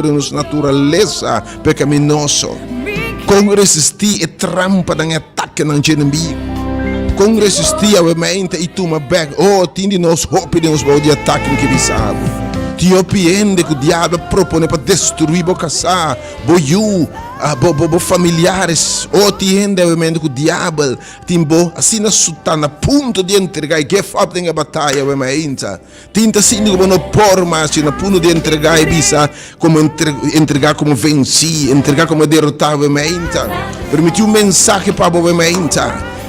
nossa natureza pecaminosa. Com resistir e trampa ng ataque ng inimigo. Com resistir a mente e toma back. Oh, tindi nos hope de nos de ataque que bisabo. Ti opiende que o diabo propone para destruir a casa, bo familiares. Oh, ti ende que o diabo timbo assim na sutana ponto de entregar e give up na batalha obviamente. Tinta assim como no por mas na ponto de entregar e bisa como entregar como venci, entregar como derrotar obviamente. Permitiu mensagem para obviamente.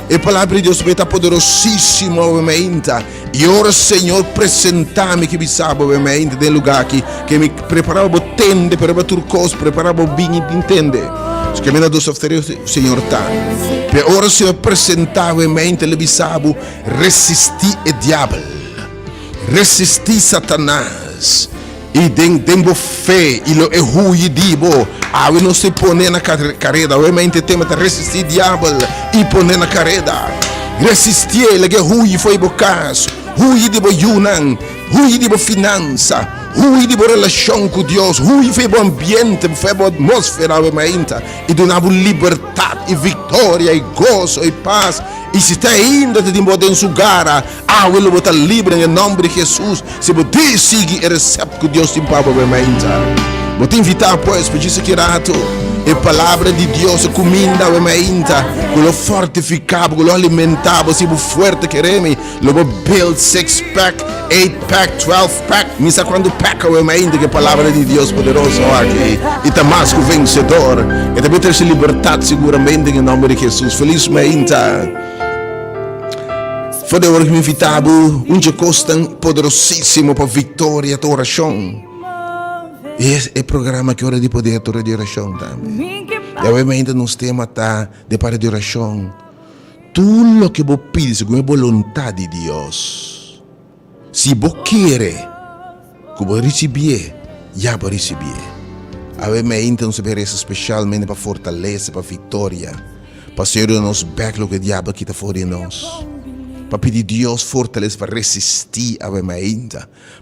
E palavra de Deus está poderosíssima, obviamente. E ora, Senhor, apresenta-me que bisaba, obviamente, no lugar aqui, que me preparava o tende, preparava turcos, preparava o vinho, entende? Se que me dá dois ofertas, o Senhor está. E ora, Senhor, apresenta, obviamente, ele bisaba, resistir o diabo, resistir Satanás. E dengo fé, e lo errui dibo, we não se pone na carreda, obviamente temos que resistir o diabo e pone na carreda. Resistir, ele que rui foi o caso, rui dibo yunan, rui dibo finança, rui dibo relação com Deus, rui foi o ambiente, foi a atmosfera, obviamente, e donava liberdade, e vitória, e gozo, e paz. E se está ainda de em sua gara, ele vai estar livre em nome de Jesus. Se você seguir e receber que Deus te paga, obviamente. Vou te invitar, pois, para isso que rato. A palavra de Deus, a comida, obviamente. Que lo fortificava, que lo alimentava, se você forte queremos, lo build 6-pack, 8-pack, 12-pack. Misa quando pack, obviamente, que a palavra de Deus poderosa aqui. E está mais que vencedor. E também ter-se liberdade, seguramente, em nome de Jesus. Felizmente. Foi de hora que me invitava onde costam poderosíssimo para vitória da oração. E é o programa que hora de poder de oração também. E obviamente nós temos de para de oração. Tudo o que você pede segundo a vontade de Deus. Se você quer que você receber, já vai receber. Obviamente nós devemos especialmente para fortalecer, para vitória. Para ser o nosso backlog que o diabo está fora de nós. Para pedir Deus fortaleza para resistir a mente,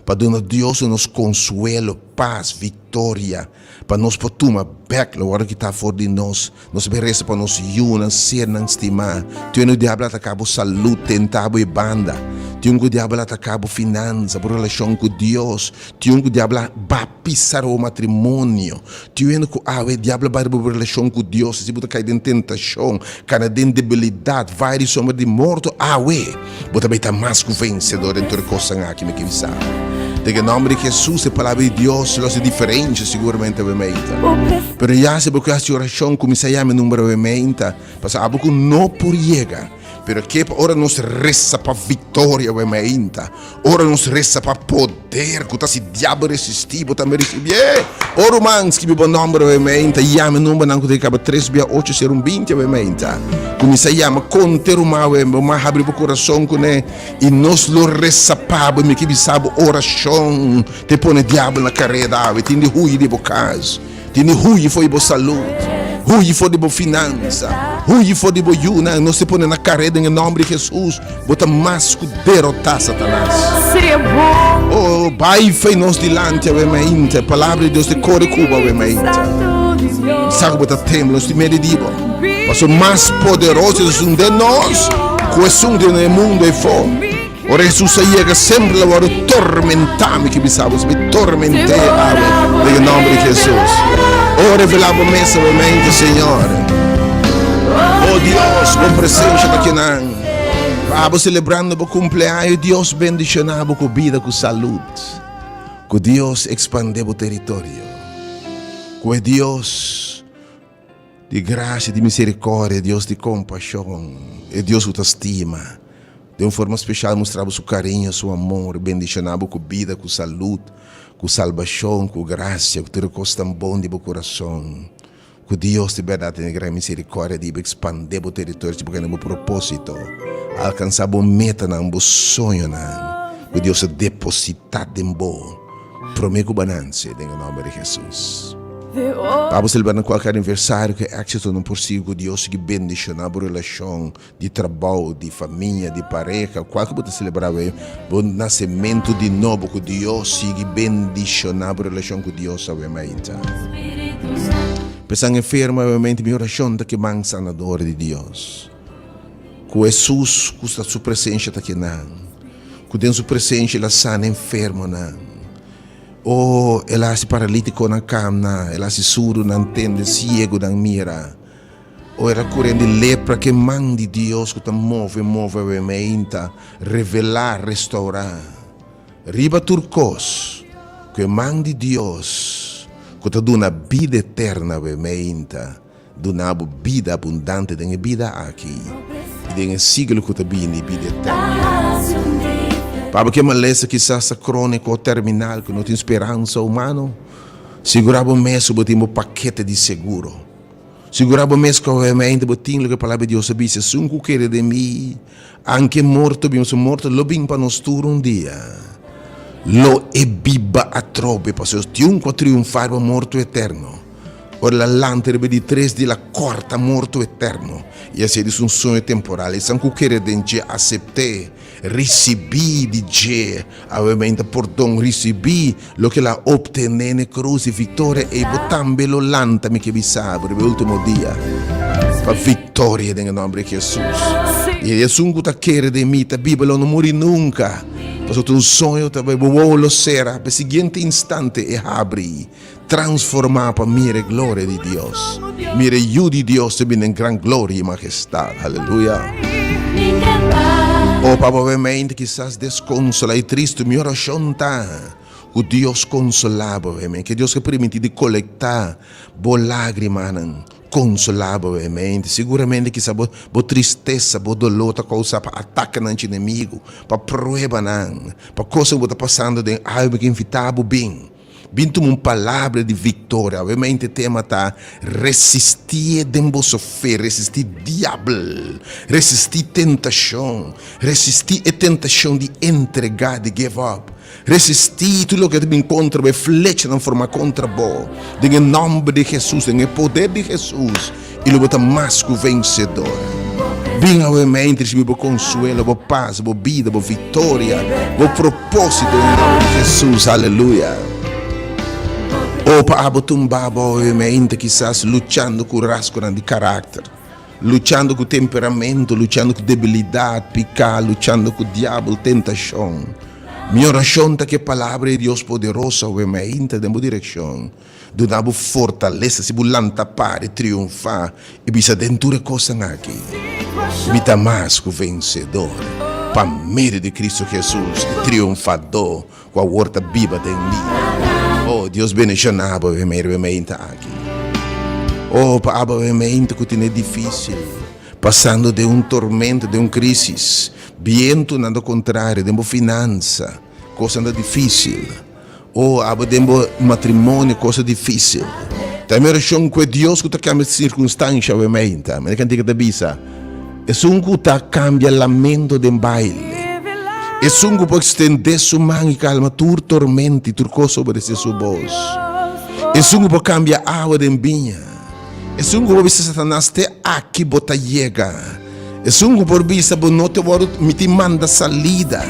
para dar a Deus nos consuelo, paz, vitória, para nós para tomar back na hora que está fora de nós merece para nos unir, ser não estimar. Tem o diabo atacava saúde, tentava e banda. Tem o diabo atacava finança, por relação com Deus. Tem o diabo vai pisar o matrimônio. Tem o diabo vai por relação com Deus. Se você cai em tentação, cai em debilidade, vai de sombra de morto, você também está mais que vencedor dentro de coisas aqui, que sabe. Em nome de Jesus, a palavra de Deus é diferente, seguramente, obviamente. Mas já se você faz oração, começa a chamar o número, obviamente, porque a pouco não por chegar. Pero que ora nos resta para vitória, obviamente. Ora nos resta para poder, que se diabo resistir, você também receber. Ora, mans, que o número, obviamente, chama o número, não que acaba 3680120, obviamente. Começa a chamar, conter o mal, mas abre o coração com ele, e nós lo recebamos, que sabe oração, te põe diabo na carreira, e tem ruim de casa, tem ruim foi boa saúde. Rui for de boa finança, rui for de boa yuna, não se põe na carreira em nome de Jesus, bota mais que derrotar Satanás. Seria bom. Oh, vai fei nós dilante, obviamente, a palavra de Deus te corre cuba, obviamente. Sabe bota tempo, nós te meditivo. Mas o mais poderoso de nós, que é no mundo e fora. Ora Jesus chega sempre a hora tormentar-me, que bisavos, me tormentei, em nome de Jesus. Oh, revelava a mesa, obviamente, Senhor. Oh, Deus, com presença daqui não. Vamos celebrando o cumpleaños, Deus bendicionava com vida, com saúde. Que Deus expandeu o território. Que Deus de graça, de misericórdia, Deus de compaixão, e Deus te estima. De uma forma especial mostrava seu carinho, seu amor, bendicionava com vida, com saúde, com salvação, com graça, que tudo coisa tão bom de meu coração. Que Deus de verdade tem grande misericórdia de expandir o território, porque é um propósito, alcançar uma meta, um sonho, que Deus depositar em bom, prometo banança, em nome de Jesus. Vamos celebrar qualquer aniversário que êxito não consigo Deus que bendice na relação de trabalho, de família, de pareja, qualquer coisa celebrar o nascimento de novo que Deus que bendice na relação com Deus obviamente. Pensando enfermo obviamente minha oração é que man sanador de Deus. Que Jesus custa sua presença aqui não. Que dentro sua presença ela sana enfermo não. Ou ela se paralítico na cama, ela se surdo, não entende, cego, não mira. Ou ela correndo de lepra que manda de Deus que move obviamente, revelar, restaurar. Riba turcos, que manda de Deus, que te dá uma vida eterna obviamente, dá uma vida abundante, dá uma vida aqui. E dá um siglo que te viene vida eterna. Para que maleza quizás crônico terminal que não tem esperança humana, segurava o mês que tem um paquete de seguro. Segurava o mês que obviamente tem que a palavra de Deus diz, se um quer de mim, anche morto, bem morto, lo bem para nós um dia. Lo e biba a trobe, para os triunfo triunfar o morto eterno. Ora la lanterna di 3 di la corta morto eterno. E esse é um sonho temporal. E se não quer de aceitar, recebi di Dio, ovviamente perdão, recebi lo che la ottenne na cruz vittoria e botambe lo lantami che vi sabe l'ultimo dia per vittoria nel nome di Gesù. E Jesus que quer de mim, a Bíblia não morre nunca. Perché un sogno che vuole sera, per il seguente istante e apri, transformar para mire glória de Deus. Mire io di Deus te in gran gloria e majestà. Alleluia. Oh, Papa, ovviamente, quizás desconsola e triste, minha oração está. O Deus consolava, ovviamente, que Deus que permite de coletar boa lágrima, consolava, ovviamente. Seguramente, quizás boa tristeza, boa dolor, tá causa para ataque no inimigo, para prova, para coisa que está passando de algo que invitava bem. Bintu uma palavra de vitória, obviamente tema tá resistir dembo sofrer, resistir diabo, resistir tentação, resistir a tentação de entregar, de give up, resistir tudo o que te encontra, vai flecha na forma contra bo, em nome de Jesus, em poder de Jesus, e lo bota mais que vencedor. Bem, obviamente, receber consuelo, boa paz, boa vida, boa vitória, boa propósito em nome de Jesus, aleluia. O para tumbaba ovviamente quizás luchando con rasgo di carácter, luchando con temperamento, luchando con debilidad, pecado, luchando con diablo, tentação. Minha oração é que a palavra de Deus poderosa ovviamente dê uma direção, dá uma fortaleza, se volanta para triunfar e bisa dentro coisa aqui. Mita mais que vencedor, para meio de Cristo Jesus, triunfador, com a horta viva de mim. Oh, Deus benedicionava ovviamente aqui. Oh, Papa, ovviamente que é difícil, passando de tormento, de crise, viento nada contrário, de uma finança, coisa nada difícil. Oh, de um matrimônio, coisa difícil. Também oração que Deus que cambia circunstância, ovviamente, mas que da bisa, é um que cambia lamento de baile. E sungo pode estender sua mão e calma tur tormenti, tur cosa obedece sua voz. E sungo pode cambiar água de vinha. E sungo pode ser Satanás te aqui bota chega. E sungo pode vista bo não te voro mi ti manda salida.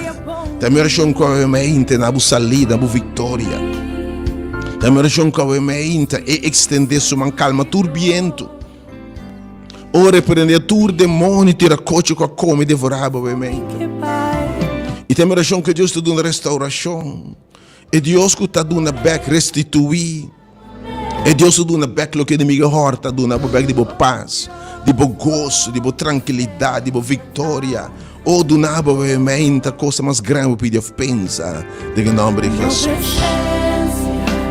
Também oração que ovviamente na bu salida, bu vitória. Também oração que ovviamente e estender sua mão calma tur viento. Ora prende tur demônio tira coche com a come devorava ovviamente. E tem oração que Deus te dá uma restauração. E Deus que te dá uma back restituir. E Deus te dá uma back lo que o inimigo horta, dá uma back de boa paz, de bom gozo, de boa tranquilidade, de boa vitória. Ou do nada, obviamente, a coisa mais grande que Deus pensa, em nome de Jesus.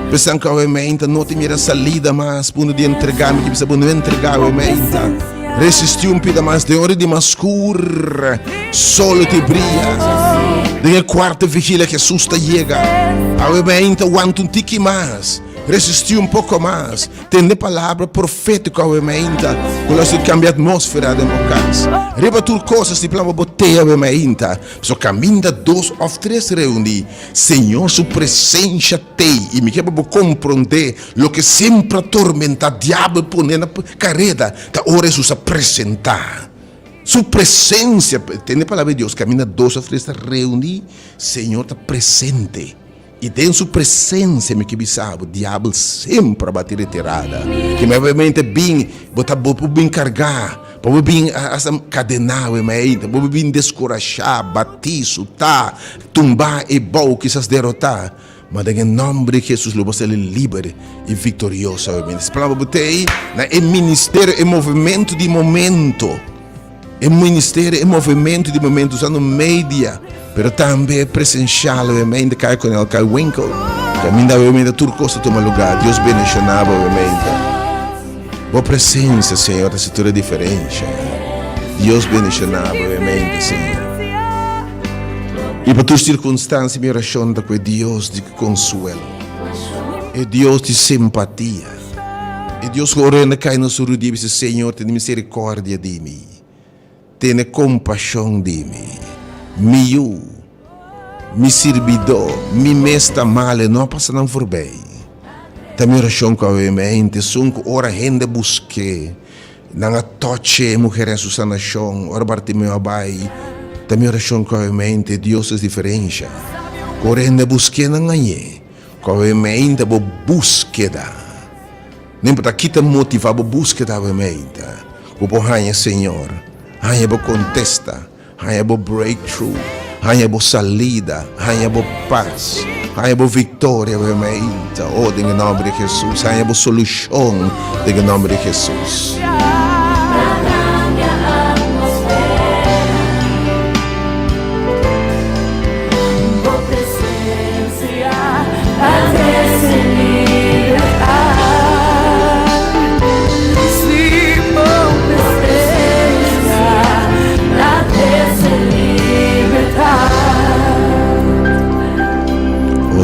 Pensando que, obviamente, não tem minha salida mais, para de entregar, que precisa não entregar, obviamente. Resistiu um pouco mais de hora de mascura, solo te brilha. Nella quarta vigilia che Jesus chega, ovviamente aguanta um tique mais. Resistir um pouco mais. Tem palavra profética, obviamente. Com isso cambia a atmosfera de uma casa. Riba tudo coisas de plano boteia, obviamente. Só caminha 2 ou 3 reuniões. Senhor, sua presença tem. E me quer compreender o que sempre atormenta. Diabo põe na carreira. Da hora Jesus apresentar. Sua presença. Tem a palavra de Deus. Caminha 2 ou 3 reuniões. Senhor está presente. E dentro sua presença, me que sabe, o diabo sempre bater retirada. Que me obviamente bem, botar bem carregar, para bem cadenar, para bem descorajar, bater, sutar, tumbar e bom, quizás derrotar. Mas em nome de Jesus, você é livre e vitorioso, obviamente. Para você, é ministério, é movimento de momento. É ministério, é movimento de momento, usando mídia. Pero também presencial, obviamente, cai com ele, cai Winkle. Caminha, obviamente, tudo coisa toma lugar. Deus bendicionava, obviamente. Boa presença, Senhor, da situação diferente. Deus bendicionava, obviamente, Senhor. E para tuas circunstâncias, minha oração é que Deus de consuelo. É Deus de simpatia. É Deus que orena cai no seu dia e diz, Senhor, tem misericórdia de mim. Tenha compaixão de mim. Mi servidor, mi mesta male, não passa não for bem. Também oração com obviamente, são ora rende busque, não toche mulheres Susana Chão, ora Bartimeu Abai. Também oração com obviamente, Deus é diferente. Ora rende busque não ganhe, com obviamente bo búsqueda. Nem para aqui te motivar bo búsqueda obviamente. O borranha Senhor, hanha bo contesta. Há boa breakthrough, há boa salida, há boa paz, há boa vitória, obviamente. Oh, em nome de Jesus, há boa solução, em nome de Jesus.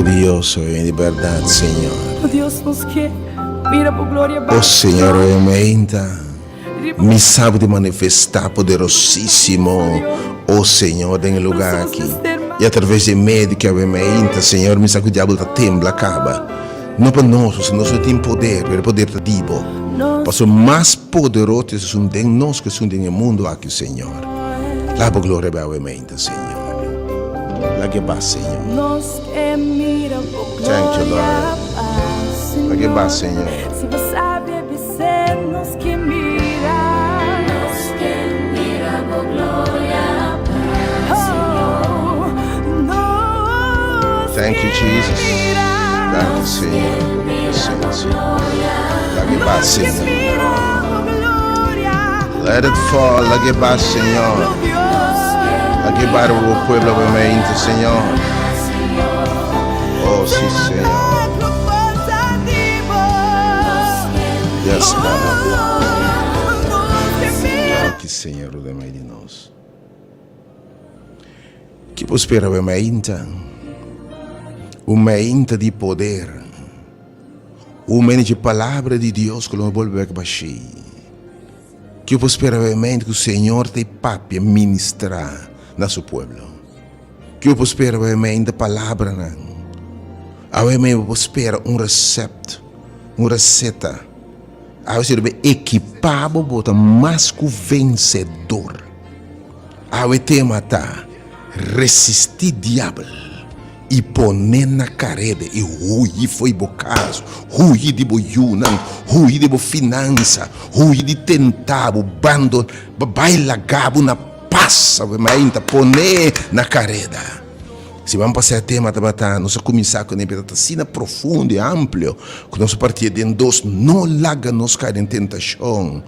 Dios, en libertad, Señor. Oh Dios nos quiere. Mira por glória. Oh Senhor, aumenta. Me sabe de manifestar poderosíssimo. Oh Senhor, em lugar aqui. E através de médico, aumenta, Senhor, me sabe que o diabo está tembla, acaba. Não para nós, se nós temos poder, o poder está divo. Para mais poderoso são de nós que são no mundo aqui, Senhor. Lá por glória, aumenta, Senhor. Lá que vai, Senhor. Thank you, Lord. Lá que vai, Senhor. Se você sabe ser nos que mira por glória. Thank you, Jesus. Thank you, Senhor. Lá que vai, Senhor. Let it fall, lá que vai, Senhor. Lá que vai o pueblo obviamente, Senhor. Oh, sim, Senhor. Yes, God. Que Senhor, o demais de nós. Que você espera, obviamente. Uma mente de poder. Uma mente de palavra de Deus que não volve a baixar. Que você espera, obviamente, que o Senhor te pape a ministrar na seu povo. Que você espera, obviamente, a palavra não. Obviamente, você espera receito, uma receita. Você deve equipar para mais que o vencedor. Você tem que matar, resistir o diabo e pôr na carreira e ruir foi o caso, ruir de boiúna, ruir de finança, ruir de tentar, o bando, bailagabo na passa, mas pôr na carreira. Se vamos passar a tema, nós começar com uma piscina profunda e ampla, que nós partir de dois, não larga nos cair em tentação,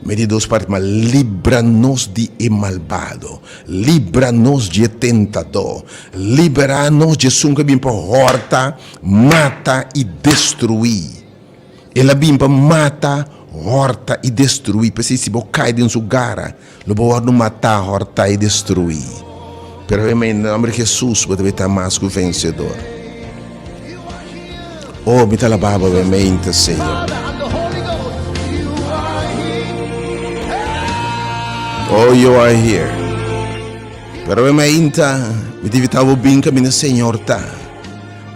mas de duas partes, mas livra-nos de malvado, livra-nos de tentador, libera-nos de sunga bem para horta, mata e destruir. Ela bem para mata, horta e destruir, porque se você cai dentro do lugar, não pode matar, horta e destruir. Pero em nome de Jesus, você vai estar mais que o vencedor. Oh, mi talababa ovviamente, Signore. Oh, you are here. Pero ovviamente, mi diventavo binca mia Signore ta.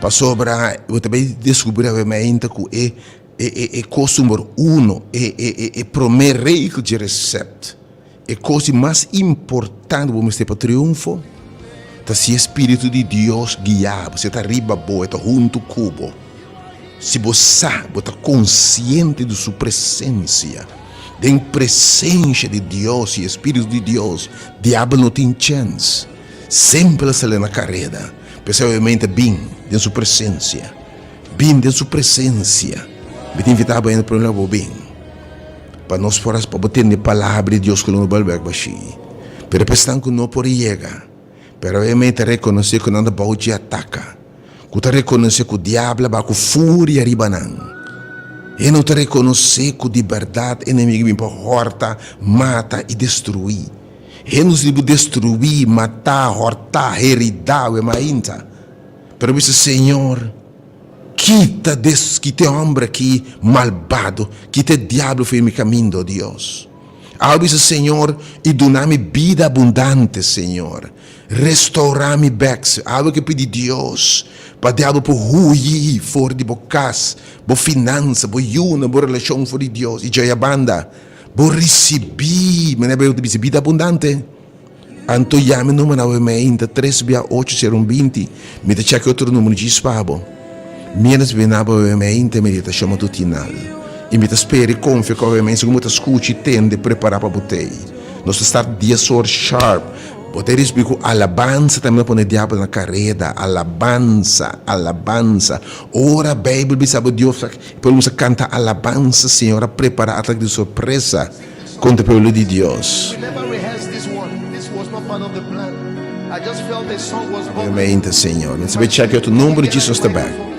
Pa sobra, eu também descobri ovviamente que é coisa número 1, é primeira regra de receita. É coisa mais importante para você para triunfo. Tá se Espírito de Deus guiar, você tá riba boa, tá junto cubo. Se você está consciente de sua presença, da presença de Deus e Espírito de Deus, o diabo não tem chance. Sempre está na carreira. Pessoalmente, bem, de sua presença. Bem, de sua presença. Me invitar para ir para o lado bem. Para nós forás para ter a palavra de Deus que não vai baixar. Pero pensando que não pode chegar. Pero obviamente reconhecer que não pode atacar. Que te reconhecer que o diabo vai com fúria ribanan. E não te reconhecer que de verdade o inimigo vem para horta, mata e destruir. E nos livros destruir, matar, hortar, heridar, o emainta. Pero disse, Senhor, quita este homem aqui malvado, quita o diabo foi meu caminho, Deus. Ao disse, Senhor, e dá-me vida abundante, Senhor. Restaurar-me becks. Algo que pedi Deus. Para diabo por ruir fora de bocas, por finança, por yuna, por relação fora de Deus. E já a banda, por receber, mas não é vida abundante. Anto chame o número novamente 3680120. Me deixa que outro número de espabo. Menos venaba ovviamente meditazione mattutinale. E me speri confio che ovviamente come ti scuci tende preparar para botei. Nós estar dia sor sharp. Poter explicar alabanza também põe diabo na carreira. Alabanza. Ora a Bíblia diz que Deus podemos cantar alabanza, Senhora, preparar ataque de surpresa contra o povo de Deus. Ovviamente, Senhor. Se vê que o número de Jesus está bem.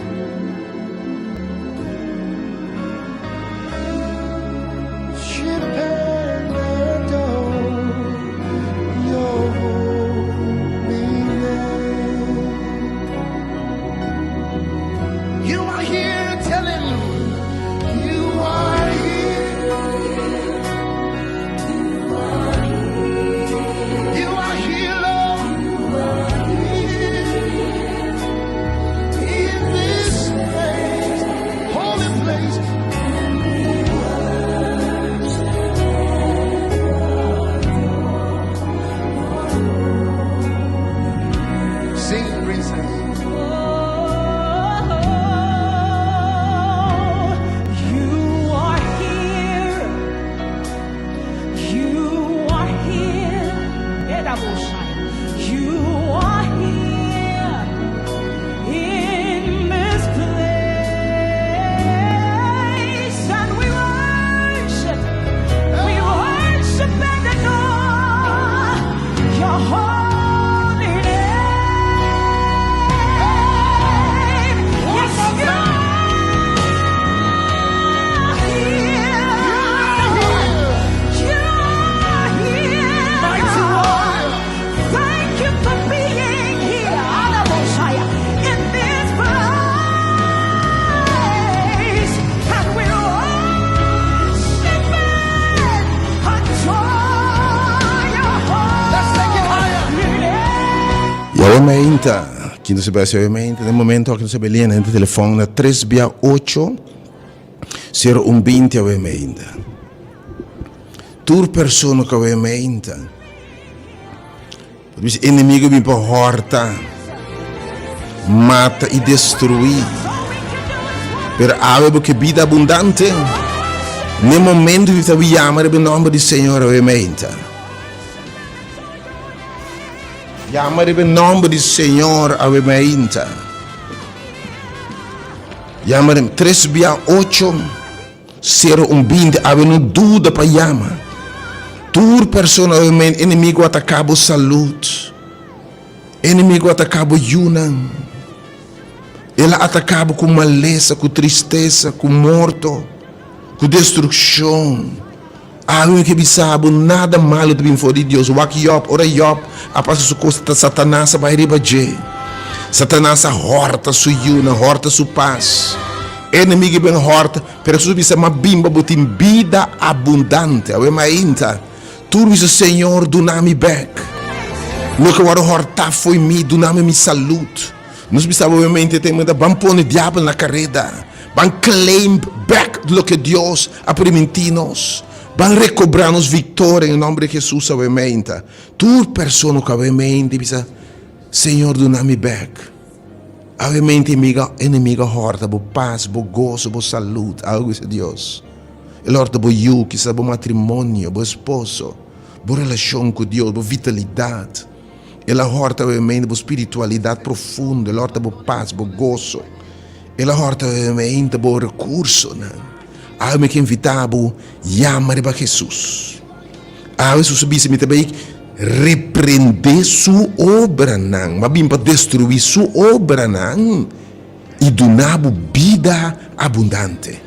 Ovviamente, chi non si pensa ovviamente, nel momento che non si vede nel telefono, 368 0120 ovviamente. Tu persone che ovviamente, il nemico vi può horta, mata e destruir. Per avere che vita abbondante, nel momento che vi chiamare il nome del Signore ovviamente. Chiamare il nome del Signore ovviamente. Chiamare 368 0120 avendo dúvida para chiamare. Tu persona ovviamente inimigo attaccabo salute. Inimigo attaccabo yunan. Ela attaccabo com maleza, com tristeza, com morto, com destruição. Algo que bisabo nada malo de fora de Deus. Wak Job, ora Job, a passa su costa Satanás vai riba je. Satanás horta su yuna, horta su paz. inimigo bem horta, pero su bisa mabimba botin vida abundante. Awe mainta, tu bisa Senhor do nami back. No que waro horta foi mi do nami mi salut. Nós bisa obviamente temos da bampone diabo na carreira. Ban claim back lo que Deus ha permitido-nos. Ban recobrar-nos vitória em nome de Jesus obviamente. Tu persona que obviamente bisa Senhor do nami back. Obviamente, inimiga horta, bo paz, bo gozo, bo saúde, algo isso Deus. Ele horta bo you, que sabe bo matrimônio, bo esposo, bo relação com Deus, bo vitalidade. Ele horta, obviamente, bo espiritualidade profunda, ele horta bo paz, bo gozo. Ele horta, obviamente, bo recurso, né? Algo que invitar bo chamar para Jesus. Algo isso subisse me também repreender sua obra não, mas bem para destruir sua obra não e dar vida abundante.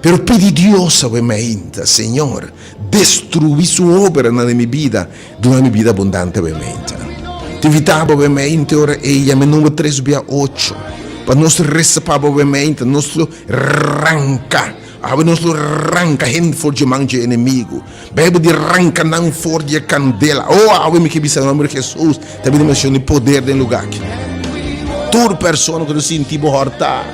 Pero pedi Deus obviamente, Senhor, destruir sua obra na minha vida, dar minha vida abundante obviamente. Te invitava obviamente ora e a número 3:8 para nós receber obviamente, nós arrancar. Nós arranca gente for de mão de inimigo. Bebe de arranca não for de candela. Oh, me que bisa no nome de Jesus. Também menciona o poder do lugar aqui. Toda pessoa que você sentiu horta,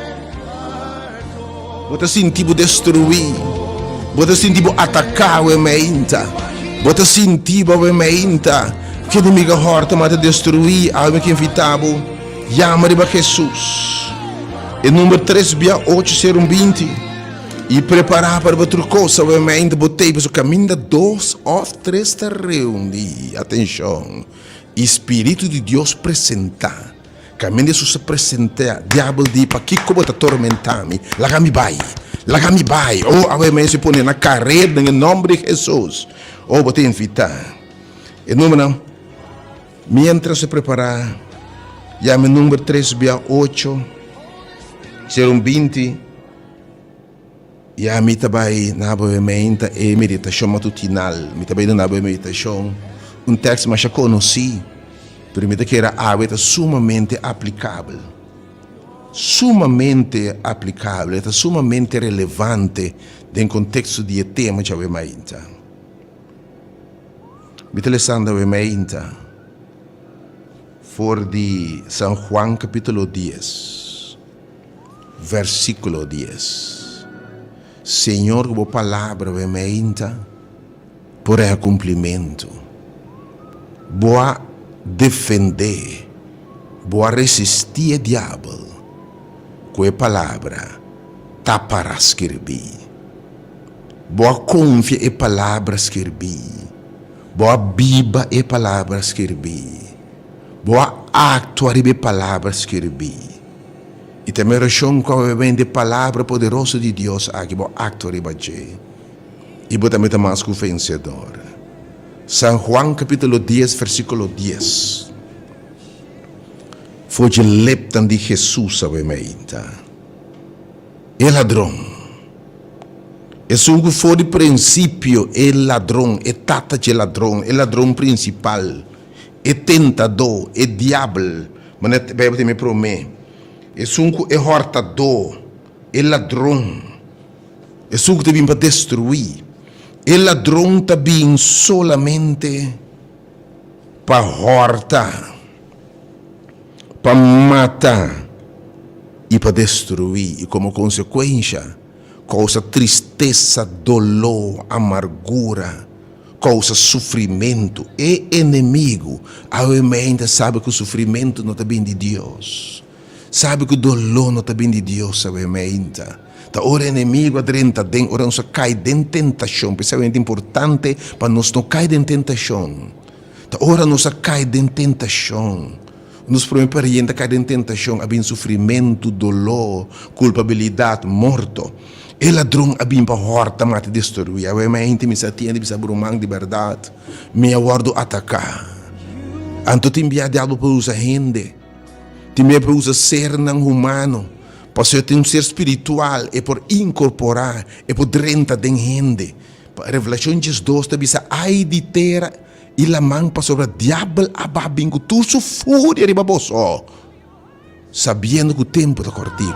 você sentiu destruir, você sentiu atacar o mente, você sentiu obviamente que o inimigo horta mas destruir. Algo que invitava, chama para Jesus. E número 3:8 e preparar para outra coisa, obviamente, botei para o caminho de 2 ou 3 está reunidos. Atenção, Espírito de Deus apresentar. Caminho de Jesus apresentar. Diabo diz para que como te atormentar-me. Laga-me vai. Oh, obviamente, se põe na carreira em nome de Jesus. Oh, botei invitar. E número, mientras se preparar, já me número 3:8, serão 20. E a mim também na obviamente é meditação matutinal, mim também na meditação texto mais já conheci, para mim que era hábito sumamente aplicável, é sumamente relevante em contexto de tema de obviamente. Me telesando obviamente for de São Juan capítulo 10, versículo 10. Senhor, boa palavra, obviamente, por cumprimento, boa defender, boa resistir o diabo, com a palavra, tá para escrever, boa confiar em palavras escrever, boa biba e palavras escrever, boa actuar em palavras escrever. E também razão que vem de palavra poderosa de Deus aqui, bo acto ribaje. E bo também mais que vencedor. São Juan capítulo 10, versículo 10. Foi de leptan de Jesus, obviamente. É ladrão. É algo que foi de princípio, é ladrão, é tata de ladrão, é ladrão principal, é tentador, é diabo. Mas a Bíblia me promete. É sunco é hortador, é ladrão, é sunco também para destruir, é ladrão também solamente para hortar, para matar e para destruir, e como consequência, causa tristeza, dolor, amargura, causa sofrimento, é inimigo. A mente sabe que o sofrimento não está bem de Deus. Sabe que o dolor não está bem de Deus, obviamente. Então, ora inimigo adrenta dentro, ora não se cai em tentação, principalmente importante para nós não cair em tentação. Então, ora não se cai em tentação. Nos primeiros cair em tentação, há sofrimento, dolor, culpabilidade, morto. E ladrão há para horta, mate destruir. Obviamente, me satien, me sabrumang de verdade, me aguardo atacar. Anto te enviar diabo para usar gente. Também para usar ser não humano, para ser um ser espiritual, e por incorporar, e por drenta de gente. A revelação de Jesus também diz, ai de terra, e la mão para sobre o diabo, ababingo, tu su fúria de baboso, sabendo que o tempo está cortico.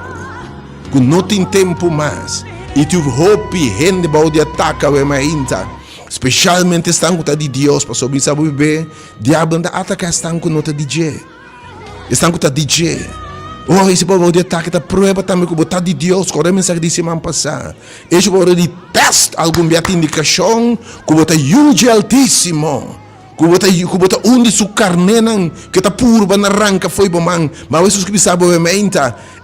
que não tem tempo mais. E tu hopi gente de ataca o mainta. Especialmente estão com de Deus, para soube saber bem, diabo anda atacar estão com nota DJ. Estão com DJ. Oh, esse povo de ataque tá prova também com botar de Deus, corre mensagem de semana passada. Esse povo de teste algum biata indicação, que botar huge altíssimo. Que botar onde su carne que tá puro na arranca foi bom man, mas isso que sabe obviamente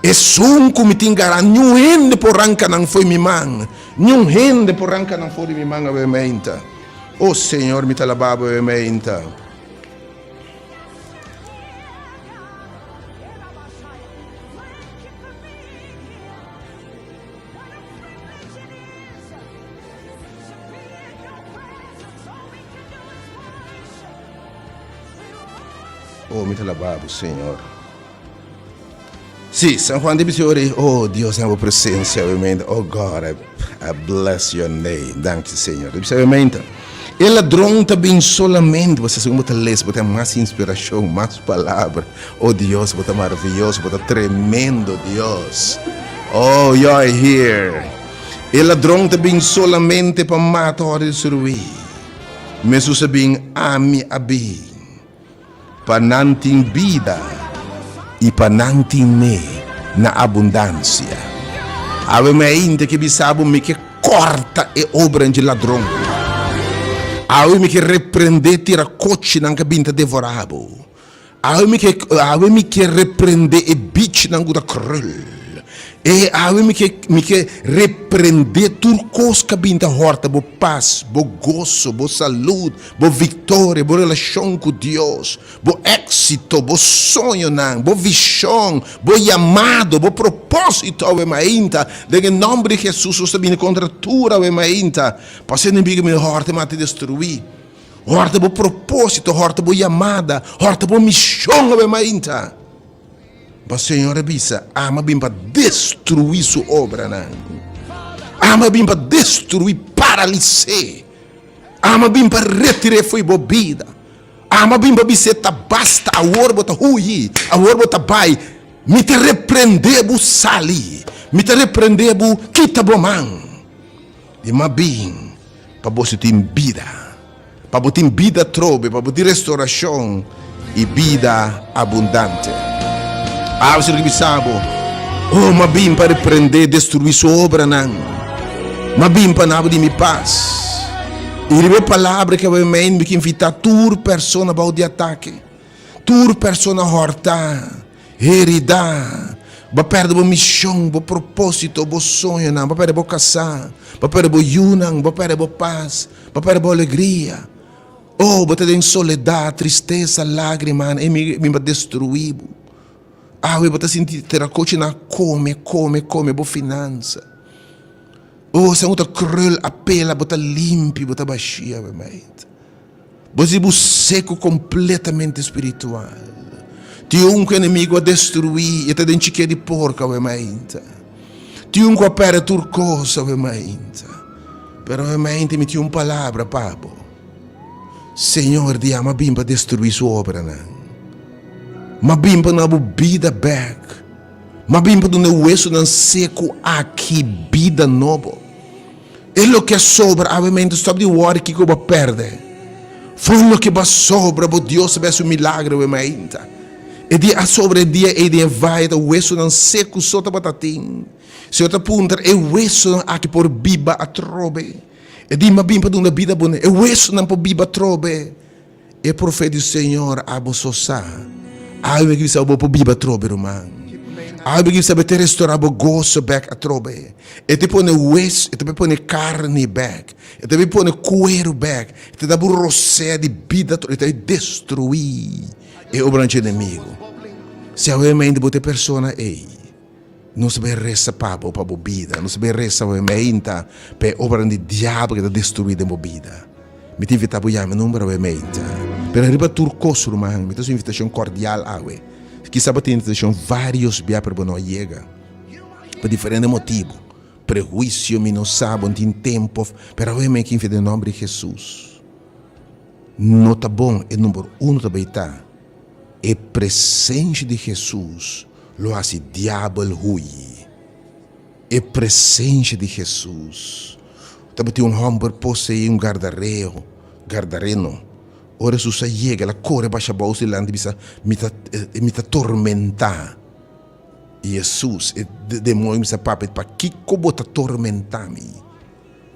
é só que me tinha nenhum rende por arranca não foi mi man, nenhum rende por arranca não foi mi man obviamente. Oh Senhor, me talababa obviamente. Oh, me alabado, Senhor. Sim, São Juan de Bisori. Oh, Deus, é uma presença, obviamente. Oh, God, I bless your name. Danke, Senhor. Obviamente. E ladrão também solamente. Você segundo você lê, você tem mais inspiração, mais palavras. Oh, Deus, você é maravilhoso, você é tremendo, Deus. Oh, you're here. E ladrão também solamente para matar e destruir. Mas você bem ami abi. Pananting vida e pananting me na abundância. Ave mente que bisabo me que corta e obra de ladrão. Ave me que repreende tira coche não que binta devorado. Ave me que repreende e bicho não guda crul. E ave me que repreende turcos que binta horta bo paz, bo gozo, bo saúde, bo vitória, bo relação com Deus, bo êxito, bo sonho não, bo visão, bo chamado, bo propósito ave mainta, de nome de Jesus você vem contra tua ave mainta, para inimigo me horta mate destruir. Horta bo propósito, horta bo chamada, horta bo missão ave mainta. Mas Senhor avisa, ama bem para destruir sua obra, não? Ama bem para destruir, paralisar. Ama bem para retirar foi bobida. Ama bem para você tá basta a orbo tá ruim, a orbo tá bai. Me te repreender bu sali, me te repreender bu kita boman. E ma bem para você ter vida, para você ter vida trobe, para você ter restauração e vida abundante. Ah, você que sabe, oh, mas bem para repreender, destruir sua obra, não. Mas bem para nada de me paz. E a palavra que eu me que invita tur persona para o ataque, tur persona horta, herida, para perder a missão, o propósito, o sonho, não, para perder a casar, para perder a yunang, para perder a paz, para perder a alegria. Oh, para ter soledade, tristeza, lágrima, e me destruir. Ah, eu vou sentir ter a coach na come, boa finança. Oh, se você cruel, apela, bota limpo, bota baixia, mate. Você é seco completamente espiritual. Tem um inimigo a destruir, e te dente que de porca, mate. Tem um que opera turcosa, mate. Pero mate me tinha uma palavra, papo. Senhor, diama bim para destruir sua obra, não. Mabimpa na bebida back. Mabimpa do meu hueso não seco aqui vida novo. É o que sobra, obviamente, stop de war que eu perde. Foi o que vai sobra, bo Deus vai um milagre, obviamente. E dia sobre dia e dia vai o hueso não seco sota batatim. Se outra punta é o hueso aqui por biba a trobe. E dia mabimpa do na vida bone, é o hueso não por biba trobe. E profeta do Senhor abososa. Algo que você pode biba trobe, romano. Algo que você pode restaurar o gozo back a trobe. E te põe hueso, e te põe carne back. E te põe cuero back. E te dá o rosé de vida, e te destruir. E o branco inimigo. Se realmente você persona ei, não se vai resta papo para a vida. Não se vai resta realmente para obra de diabo que te destruir a vida. Me te invita a buiar meu número realmente. Pero arriba turcoso, romano, me dá uma invitação cordial a we. Que sabe ter invitação vários bia para não chega. Por diferente motivo. Prejuízo, me não sabe, não tem tempo. Pero realmente que invita em nome de Jesus. Não tá bom, é número 1 também tá. É presença de Jesus. Lo hace diabo ruim. a presença de Jesus. Também tem homem possui gardareno. Ora Jesus chega, ela corre baixa bolsa e lá me tormentar. Jesus, o demônio me papai para que como te tormentar-me?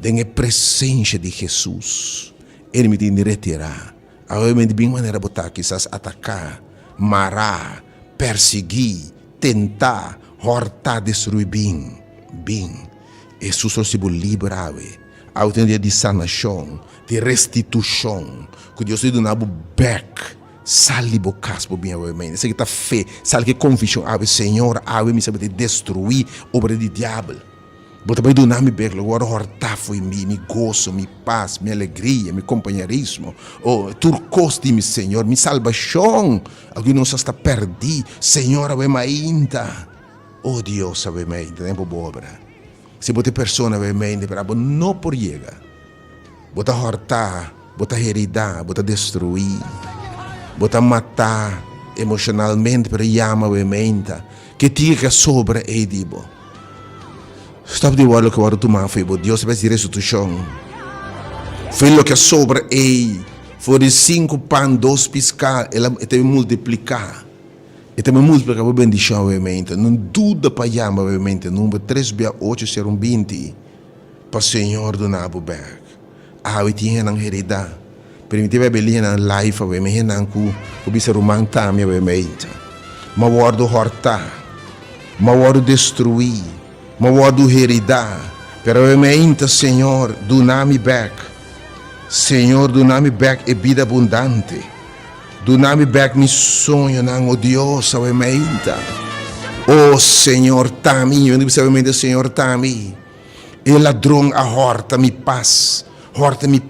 Tem a presença de Jesus. Ele me tem de retirar. Agora me de maneira botar que essas atacar, marar, perseguir, tentar, hortar, destruir bem. Jesus só se livrar. Há um dia de sanação, de restituição. Que Deus te dá back. Sali bocas por bem, amém. Sei que tá fé, sali que confissão, Senhor, me sabe de destruir obra do diabo. Bota bem do nome back, agora hortar foi me gozo, me paz, minha alegria, meu companheirismo. Oh, turcoste me Senhor, me salvação. Alguém não está perdido, Senhor, ainda. Oh Deus, ainda, tempo obra. Se bote pessoa, ainda, para não por chega. Bota hortar, bota heredar, bota destruir. Bota matar emocionalmente para chama obviamente que tinha sobre e dibo. Stop de olhar que agora tu mais foi Deus vai dizer restituição. Foi o que sobre e for de 5 pães 2 piscar ela te multiplicar. E te multiplicar a bendição obviamente. Não duda para chama obviamente. Número 3/8 ser 20 para Senhor do Nabuberg. Eu tinha na heredade. Primitiva belia na life we me hinanku bisa rumang tami we meita. Mawardo horta, mawardo destruir, mawardo heredar. Pero we meita Senhor do nami back. Senhor do nami back e vida abundante. Do nami back mi sonho nang odiosa we meita. Oh Senhor tami, eu não precisa meita Senhor tami. E ladrão a horta mi paz, horta mi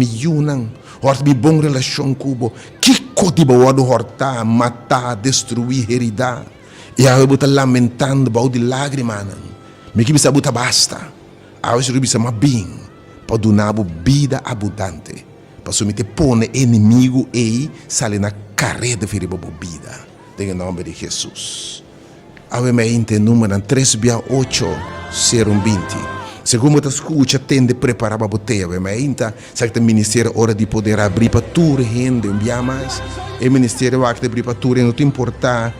yunang. Horta mi bom relação cubo. Que codiba wado horta, matar, destruir, heredar. E aí eu botar lamentando, bau de lágrimas. Me que bisa botar basta. Aí eu bisa ma bem. Para donar vida abundante. Para sumite pone inimigo e sale na carreta de vida. Em nome de Jesus. Aí me ente número 3/8 ser 20. Segundo a escuta, tende a preparar a boteia, mas sabe que o ministério hora de poder abrir para tudo, gente, mais. O ministério vai abrir para tudo, não te importa,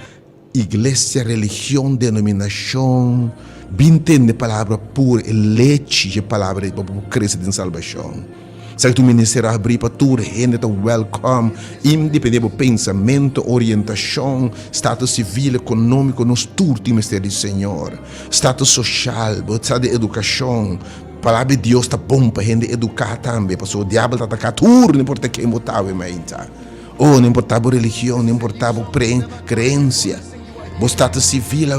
igreja, religião, denominação, bem entende a palavra pura, leite, a palavra para crescer em salvação. Sabe que o ministério abrir para tudo, gente, está welcome, independente do pensamento, orientação, status civil, econômico, nos tudo o ministério do Senhor, status social, de educação, a palavra de Deus está bom para a gente educar também, porque o diabo está atacando tudo, não importa quem mutava, não importava religião, não importava crença, o status civil,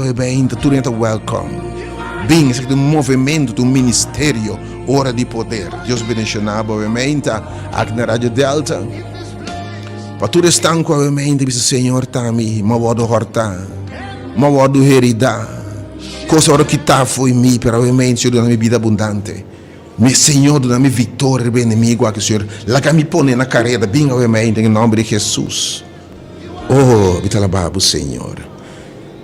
tudo está welcome. Bem, esse é um movimento do ministério, hora de poder. Deus bendiga, obviamente, aqui na Rádio Delta. Para tudo estanco, obviamente, diz o Senhor, também, mas vou hortar, mas vou heredar. Coisa hora que está foi mim, para obviamente, Senhor, na minha vida abundante. Meu Senhor, na minha vitória, bem inimigo, aqui, Senhor, lá que me põe na carreira, bem, obviamente, em nome de Jesus. Oh, vitalababo, Senhor.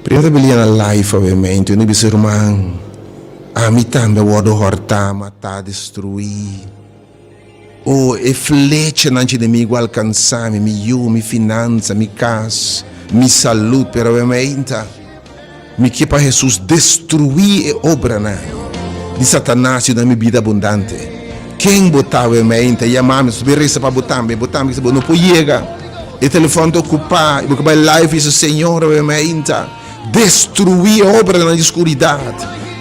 Primeiro, eu na live, obviamente, eu não vi ser irmão. A mim também vou hortar, matar, destruir. Oh, e flecha não te inimigo alcançar minha finança, minha casa, minha saúde, pero obviamente, me que para Jesus destruir a obra de Satanás na minha vida abundante. Quem botava obviamente, chamava-me, subirei-se para botar-me, que não pode chegar. O telefone está ocupado, porque vai live isso, Senhor, obviamente, destruir a obra na escuridão.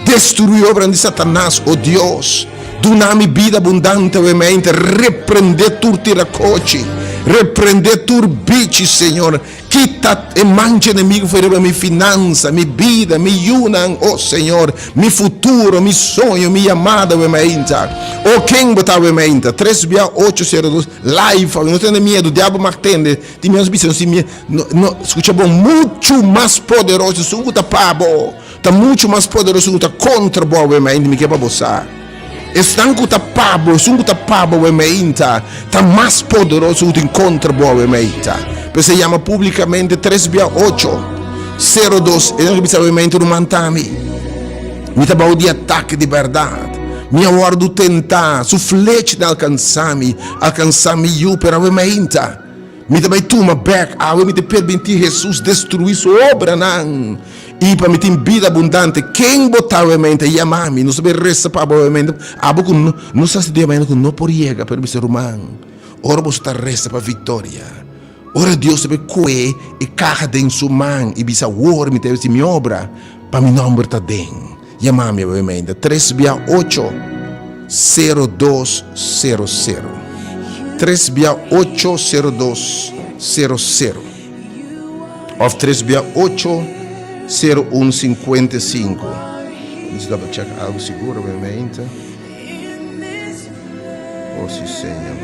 Destruir a obra de Satanás, oh Deus, donar-me vida abundante, obviamente, repreender tudo tiracote, repreender tudo bicho, Senhor, quita e mancha inimigo, foi minha finança, minha vida, minha unam, oh Senhor, meu futuro, meu sonho, minha amada, obviamente, oh quem botar, obviamente, 3/802, live, não tem medo, o diabo me atende, tem minhas missões, escuta bom, muito mais poderoso, sungo tá pabo. Está muito mais poderoso que contra o obviamente me quebra boçar. Estanco tá pabo, sungo tá pabo obviamente. Está mais poderoso que contra o obviamente. Se chama publicamente 3/8 02. Eu não obviamente no mantami. Mi tabau di ataque de verdade. Mi aguardo tentar, su flecha de alcançar-me eu peravamente. Mi tabai tu ma back, me te permitir Jesus destruir sua obra, não. E para me ter vida abundante, quem botava mente, chamar-me, não sabe resta para a mente, não sabe se dia mais não por chega para ser humano. Ora você está resta para vitória. Ora Deus sabe que e carga dentro sua mão e bisa war me teve minha obra para me nome tá dentro. Chamar-me obviamente 368 0200 368 0200 ou 368 0155. Deixa eu double check algo seguro, obviamente. Oh, sim, Senhor.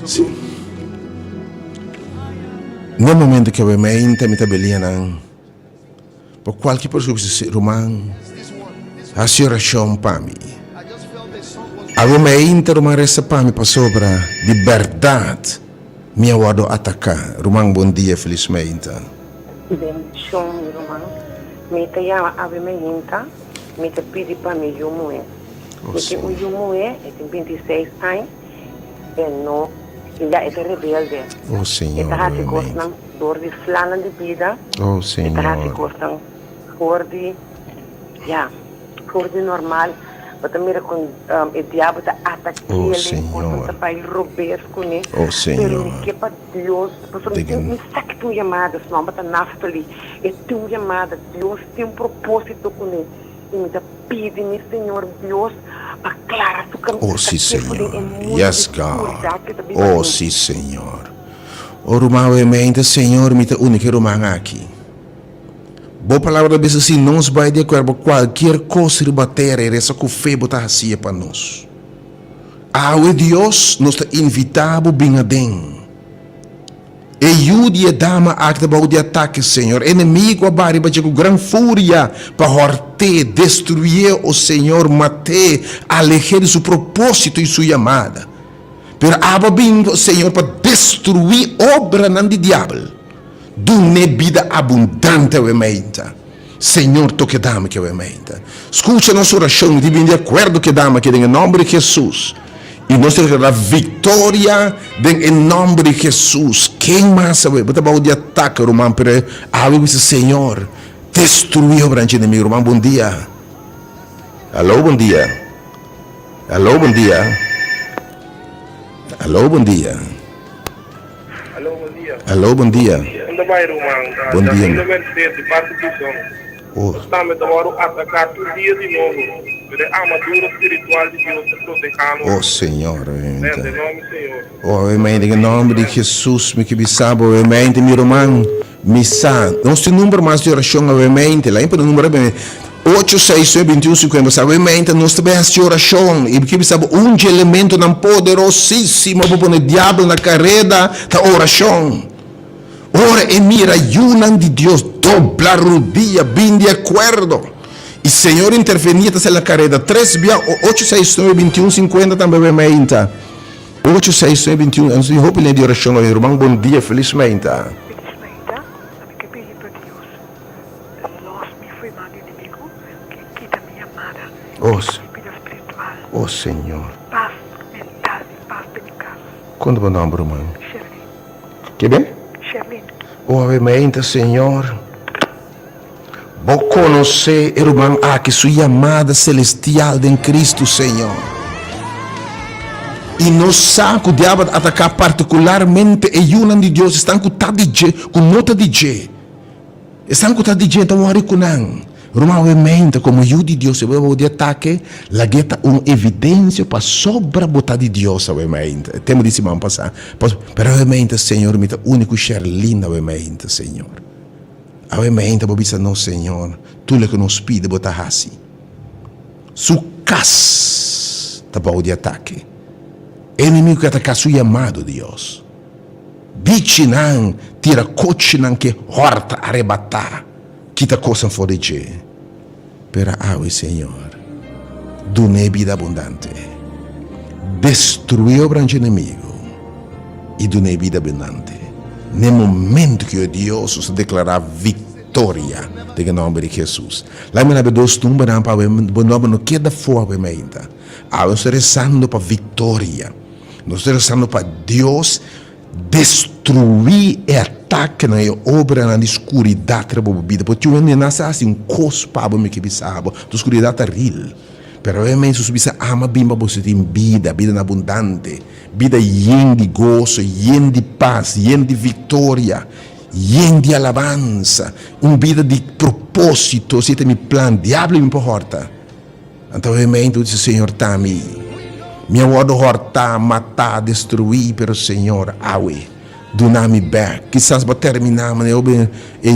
Sim. No momento que obviamente me tabeliam por qualquer pessoa que se romano a oração para mim obviamente romano resta para mim para sobra de verdade me aguardo atacar romano bom dia felizmente bendição romano me te chama obviamente me te pedi para mim eu moe porque o eu moe tem 26 anos e não já é rebelde oh Senhor está se gostando door de flanen de vida oh Senhor está se gostando voor die normal wat mira com o diabo está atacando ele para roubar com ele oh Senhor que para Deus não sabe tu chamada não bata naftali é tu chamada Deus tem propósito com ele e me pede me Senhor Deus aclara tu caminho oh sim Senhor yes God oh sim Senhor o romano Senhor me te único romano aqui. Boa palavra diz assim, não nos vai de acordo com qualquer coisa de bater, é essa que o fé botar assim para nós. O Deus nos está invitado bem a dentro. E ajude a dama a que de ataque, Senhor. Inimigo a bari para com grande fúria para horter, destruir o Senhor, matar, alejar de seu propósito e sua chamada. Pero aba vindo, Senhor, para destruir obra não de diabo. Dune vida abundante obviamente. Senhor, tu que dama que obviamente. Escuta nossa oração, de bem de acordo que dama que em nome de Jesus. E nós temos a vitória em nome de Jesus. Quem mais sabe? Bota para o de ataque, Romano, pero algo Senhor, destruir o branco inimigo, Romano, bom dia. Alô, bom dia. Alô, bom dia. Alô, bom dia. Alô, bom dia. Alô, bom dia. Ainda vai, Romano. Bom dia. Ainda vai ser de perseguição. Estamos agora a atacar todo dia de novo. A armadura espiritual de Deus está protegendo. Oh, Senhor. Em nome do Senhor. Oh, amém. Em nome de Jesus, me que sabe, amém. Meu irmão, me sabe. Nós temos número mais de oração, amém. Lá para o número, amém. 861-2150, sabe, nós temos oração, e que sabe, elemento não poderosíssimo para pôr o diabo na carreira da oração. Ora e mira, ayunan de Deus, dobla rodilla, bem de acordo. E Senhor intervenir na carreira, 861-2150 também, amém. 861-21, antes de roupa de oração, meu irmão, bom dia, felizmente. Oh Senhor. Paz mental, paz mental. Quando o nome, irmão? Sherlyn. Que bem? Sherlyn. Oh, amém, Senhor. Vou conhecer, irmão, que sua chamada celestial em Cristo, Senhor. E nos saco o diabo atacar particularmente e uma de Deus estão com nota de G. Estão com DJ, então ori com não. Normalmente, como eu de Deus, eu vou de ataque, la gueta uma evidência para sobra botar de Deus, obviamente. Temos de semana passar. Mas, obviamente, Senhor, me dá único Sherlyn, obviamente, Senhor. Obviamente, vou dizer, não, Senhor, tu é que nos pide botar assim. Su cas, tá bom de ataque. Inimigo que atacar su chamado, Deus. Dici não, tira coche não que horta arrebatar. Quita coisa fora de Pera Senhor. Dune vida abundante. Destruiu o grande inimigo e dune vida abundante. No momento que o Deus se declarar vitória em nome de Jesus. Lá me nabe dois tumbas não para o nome não queda fora ainda. Ah, nós estamos rezando para vitória. Nós estamos rezando para Deus destruir e ataque na obra na escuridade da vida. Porque o homem nasce assim cos para me que bisabo. A escuridade é real. Pero realmente se você ama bimba você tem vida abundante, vida llena de gozo, llena de paz, llena de vitória, llena de alabança, vida de propósito, se tem plano, diabo me importa. Então realmente o Senhor está a mim. Minha ordem horta, matar, destruir, pero Senhor, awe. Do nome back, quizás para terminar, mas eu bem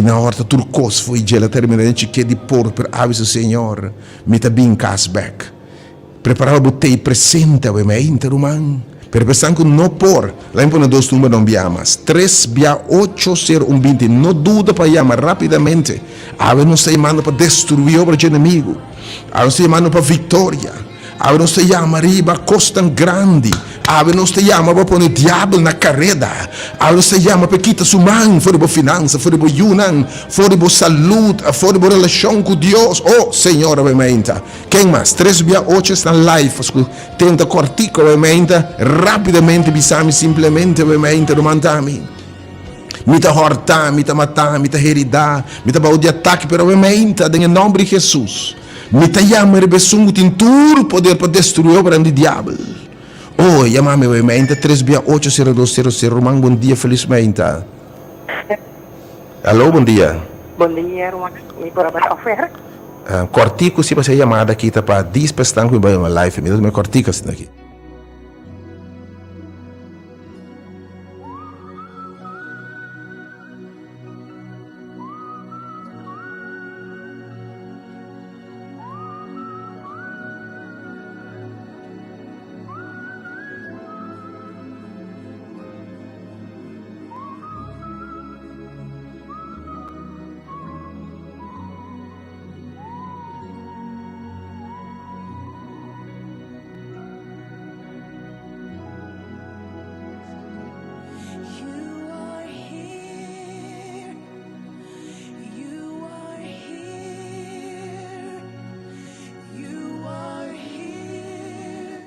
na horta turcos foi de ela terminar a gente que de por aviso Senhor, me tá bem back. Preparar o botei presente o me interumang. Per pensar que não por, lá em dois números não biamas, 3 bia 8 ser 20, não duda para chamar rapidamente. Ave não se manda para destruir a obra de inimigo. Ave não se manda para vitória. Ave não se chama riba costa grande. Ave não se chama para pôr o diabo na carreta. Ave não se chama para quitar sua mão, fora para finança, fora para yunan, fora para saúde, fora para relação com Deus. Oh, Senhor, obviamente. Quem mais? 3 via 8 está live. Tenta cortar, obviamente. Rapidamente, bisami simplesmente, obviamente, não mandami. Mita horta, mita matar, mita heridar, mita baú de ataque, pero obviamente, em nome de Jesus. Mita chama rebesungo tem todo o poder para destruir o grande diabo. Oh, chamame obviamente 3680200. Romão, bom dia, felizmente. Alô, bom dia. Bom dia, Romão. Me por abrir a oferta. Cortico, se você chamada aqui, tá para 10 pessoas que vai uma live, me cortico assim aqui.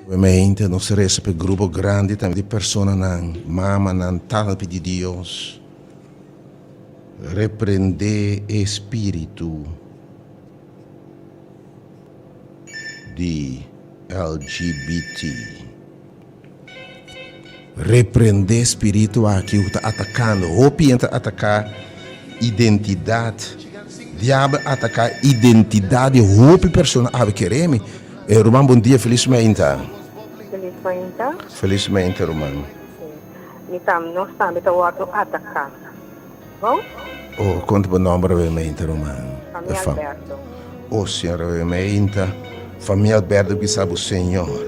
Ovviamente non si resta per gruppo grande di persone non mama non talpi di Dio. Reprende spirito di LGBT. Reprende spirito que está atacando. Hopi entra atacar identidade. Diabo atacar identidade. Hopi persona ave quereme. Romano, bom dia, felizmente. Felizmente? Felizmente, Romano. Não está me atacar. Bom? Oh, conta o nome, ovviamente, Romano. Família Alberto. Oh, Senhor, ovviamente. Família Alberto, que sabe o Senhor.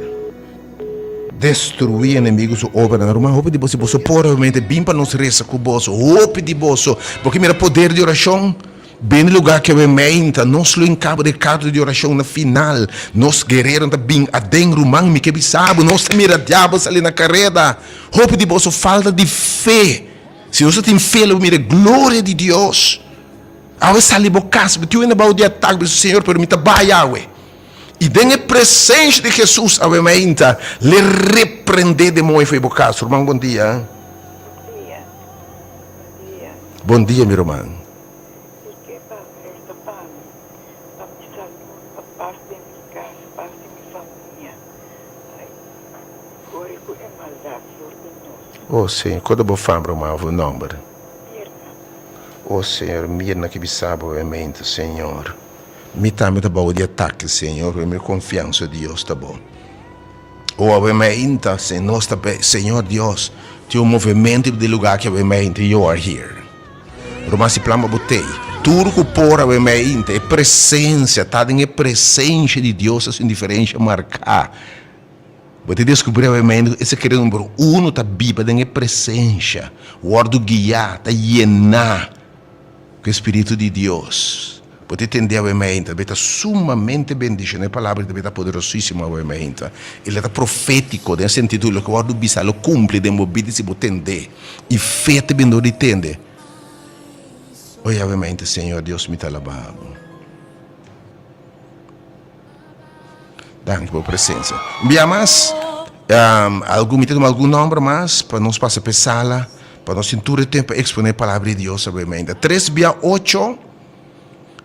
Destruir inimigos, obra, Romano. Hope de você, você pode, obviamente, bem para nos resta com você. Hope de você. Porque mira poder de oração. Bem lugar que obviamente nós lo encabo de carta de oração na final, nós guerreiros também adentro rumang me que bisabo, nós mira diabo ali na carreira, hope de vossa falta de fé. Se você tem fé, mira glória de Deus. Awe sali bocas, tu ainda bau de ataque do Senhor, pero me trabalha awe. E dengue presença de Jesus, obviamente, le repreender de moi foi bocas. Irmão, bom dia. Bom dia. Bom dia. Bom dia, meu irmão. Oh Senhor, quando eu vou falar o nome? Oh Senhor, mirna que bisabo obviamente, Senhor. Me tá bom de ataque, Senhor, e minha confiança em Deus tá bom. Oh, obviamente, Senhor Deus, tem um movimento de lugar que obviamente you are here. Romano se plama botei. Tudo que por obviamente é presença, tá em presença de Deus, assim diferente marcar. Você descobriu obviamente esse querido número 1 tá Bíblia tem presença, o ordo guiar, tá llenar com o Espírito de Deus. Potete entender ovviamente, beta sumamente bendizione, palavra di beta poderosissima ovviamente. Ele é profético, nel sentido lo que o bisa lo cumpre, de mobile se botende. E fete bem do entende. Oi, ovviamente, Senhor Deus me alabado. Danke pela presença. Bia mais, algum nome mais para nós passar para sala, para nós sentir tempo para exponer a palavra de Deus obviamente. 368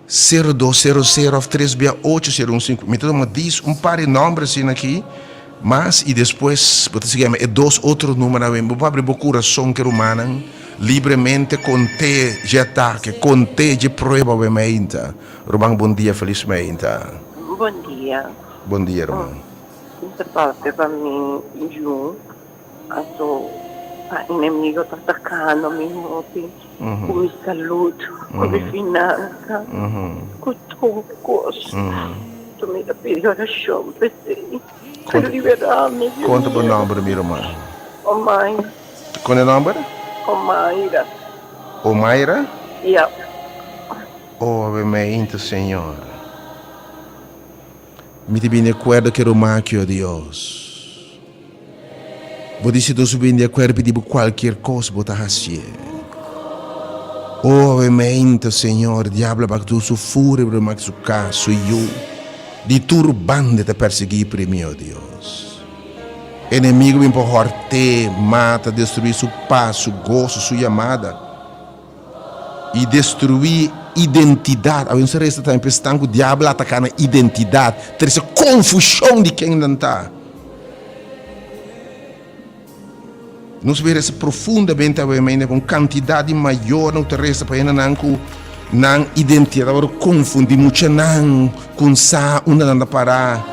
0200 368 015. Me diz par de nomes assim aqui, mas e depois você seguir é dois outros números, vou abrir o coração que humano livremente conte de ataque, conte de prova obviamente. Romão, bom dia, felizmente. Bom dia. Bom dia, Romão. Questa parte per me giù, il nemico sta attaccando i noti, con il saluto, con le finanze, con tutto. Tu mi capisci ora per te, per liberarmi. Conta o nome, meu irmão. Ormai. Qual é o nome? Omaira. Omaira? Yeah. Oh, obviamente, Senhor. Me bem de acordo que o máquio Deus. Vou dizer que bem de acordo pedir qualquer coisa para fazer. Obviamente, Senhor, diabo para tu sofrer para mais o caso eu de turbante te perseguir para meu Deus. Inimigo vem por te mata, destruir seu passo, gosto, sua chamada e destruir identidade. A gente resta também pensando que o diabo ataca na identidade. Tem essa confusão de quem não está. Nós vemos profundamente com quantidade maior no terrestre para não identidade. Agora confunde muito não com sa uma não para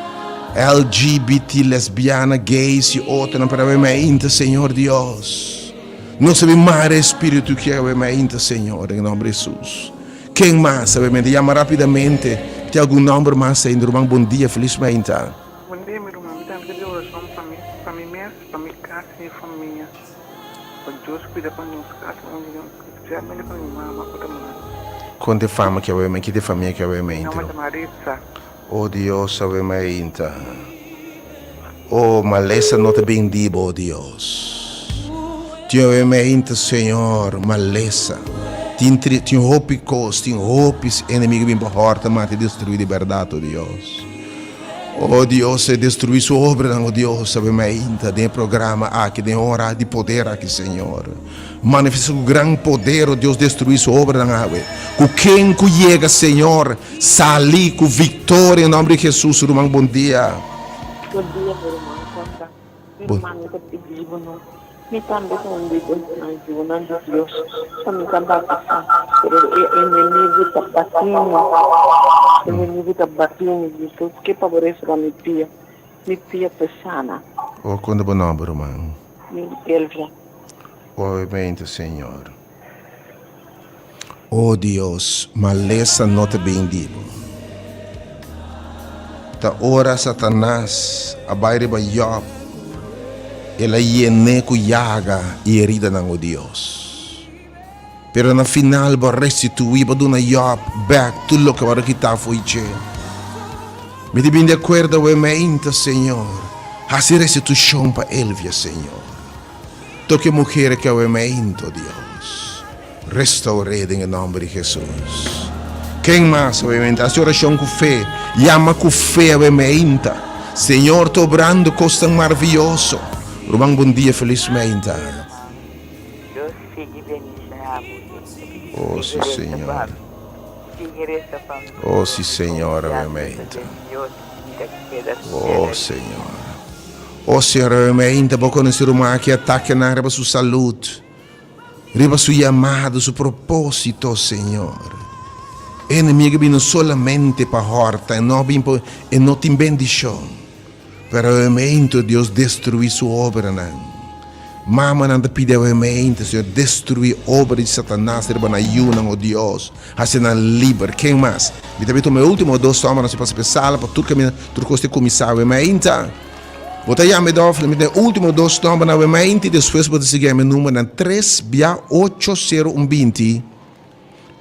LGBT, lesbiana, gays e outra não para ver Senhor Deus. Não sabemos mais espírito que é o Senhor em nome de Jesus. Quem mais, obviamente, chama rapidamente. Tem algum nome mais ainda, irmão? Bom dia, felizmente. Bom dia, meu irmão. Então, que Deus oração para mim mesmo, para minha casa e família. Para Deus cuidar para nós, casa, onde já melhor para minha mãe, para minha mãe. Quanto fama que obviamente, que de família que obviamente. Não, mas Marisa. Oh Deus, obviamente. Oh, maleza não te bendiga, oh Deus. Ti obviamente, Senhor, maleza. Tinha roupas, tinha roupas, inimigo bem para horta, mas te destruir de verdade, oh Deus. Oh Deus, se destruir sua obra, oh Deus, obviamente, tem programa aqui, tem hora de poder aqui, Senhor. Manifesta o grande poder, oh Deus, destruir sua obra, com quem que chega, Senhor, sali com vitória em nome de Jesus, irmão, bom dia. Bom dia, meu irmão. Conta. Meu irmão, eu te pedivo, não. Mi cambio con non di Dios, mi cambia il nemico tabatini, Gesù, che favorisce mi pia persona. Oh, quando bom nome, irmão. Mi Elvia. Obviamente, Senhor. Oh Deus, maleza não te bendigo. Da ora Satanás, abaixo de Job, ela llene com yaga e herida não o Deus. Pero na final va restituir para dona Job back tudo o que agora que está foi che. Me te bem de acordo obviamente, Senhor. Hacer restituição para Elvia, Senhor. Toque mulher que obviamente, Deus. Restaurada em nome de Jesus. Quem mais obviamente? A oração com fé. Llama com fé obviamente. Senhor, estou obrando coisa maravilhosa. Romão, bom dia, felizmente. Deus siga bendicionando. Oh, sim, Senhor. Oh, sim, Senhor, obviamente. Oh, Senhor. Oh, Senhor, obviamente, vou conhecer uma que ataque na riba sua saúde, riba sua chamada, seu propósito, Senhor. Inimigo vindo solamente para a horta e não tem bendição. Pero obviamente Deus destruir sua obra, não. Mama não te pede obviamente, Senhor, destruir a obra de Satanás, riba na yuna, oh Deus, assim na livre. Quem mais? E também tomei o último dois tomas, não se passa pesada, para tudo que você começar, obviamente. Vou te chamar de off, me o último dois tomas, obviamente, e depois vou te seguir meu número 3 8020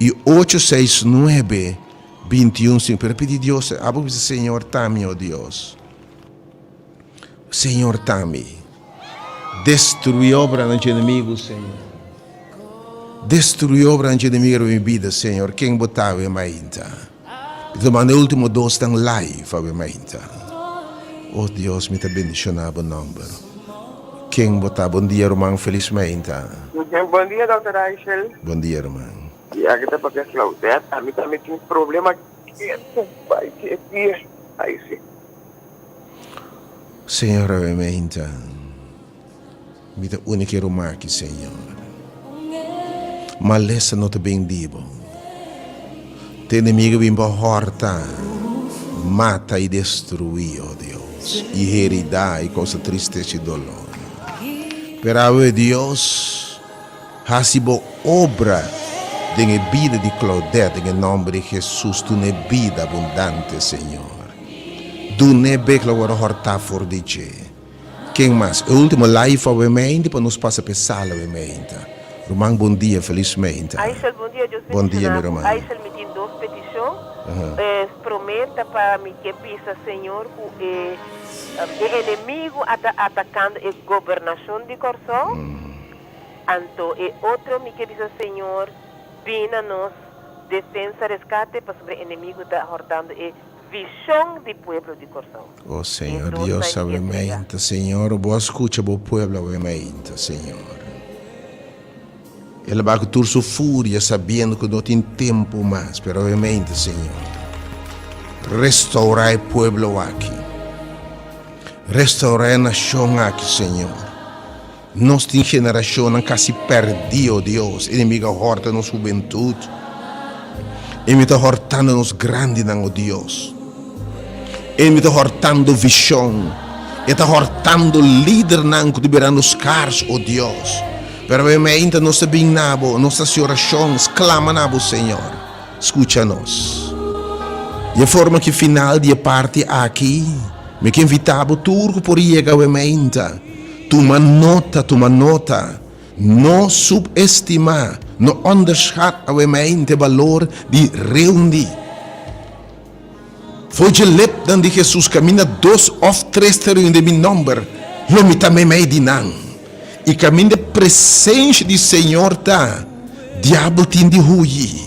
e 869 21, 5. Pero pedir Dios, abo Señor Tami, oh Dios. Señor Tami, destruir obra no inimigo, Senhor. Destruir obra no inimigo da minha vida, Senhor. Quem botava em mainta? Então, manda o último dois estão live, em mainta. Oh Deus, me tá bendicionado o nome. Quem botava? Bom dia, irmão. Feliz mainta. Bom dia, doutor Rachel. Bom dia, irmão. E aqui tá porque Claudete, a mim também tem um problema que vai que dia. Aí sim. Senhor, mainta. Me tá única irmã aqui, Senhor. Malessa não te bendigo. Te inimigo vem para horta. Mata e destruir, oh Deus. E heredar e causa tristeza e dolor. Pero, Deus, hasibo obra de vida de Claudete, em nome de Jesus, tu ne vida abundante, Senhor. Tu ne becla agora horta for de che. Quem mais? O último live, obviamente, para nos passar a sala, obviamente. Irmão, bom dia, felizmente. Aisha, bom dia, Deus Bom dia, meu irmão. Aisha me tem duas petições. Prometa para mim que pisa, Senhor, o inimigo atacando a governação de Corsó. Então, e outro me que pisa, Senhor, vinha nos defesa, resgate para sobre o inimigo está hortando a visão do povo de Corsó. Oh, Senhor, Deus, obviamente, Senhor, boa escuta, boa povo, obviamente, Senhor. Ele vai com sua fúria, sabendo que não tem tempo mais, mas obviamente, Senhor, restaurar o povo aqui, restaurar a nação aqui, Senhor. Nossa geração quase perdeu, Deus, inimigo horta nossa juventude, ele está hortando nos grandes, oh Deus, ele está hortando visão, ele está hortando líder, que liberando os caros, oh Deus. Pero obviamente não sabemos nada, nossas orações clamam a Senhor. Escucha-nos. E a forma que final de parte aqui, me que invitava turco por chegar obviamente. Toma nota. Não subestima, não underschat obviamente o valor de reunir. Foi de leptan de Jesus, camina 2 ou 3 reuniões de meu nome, não me também me dinam. E caminho de presença do Senhor tá, diabo tem de ruir.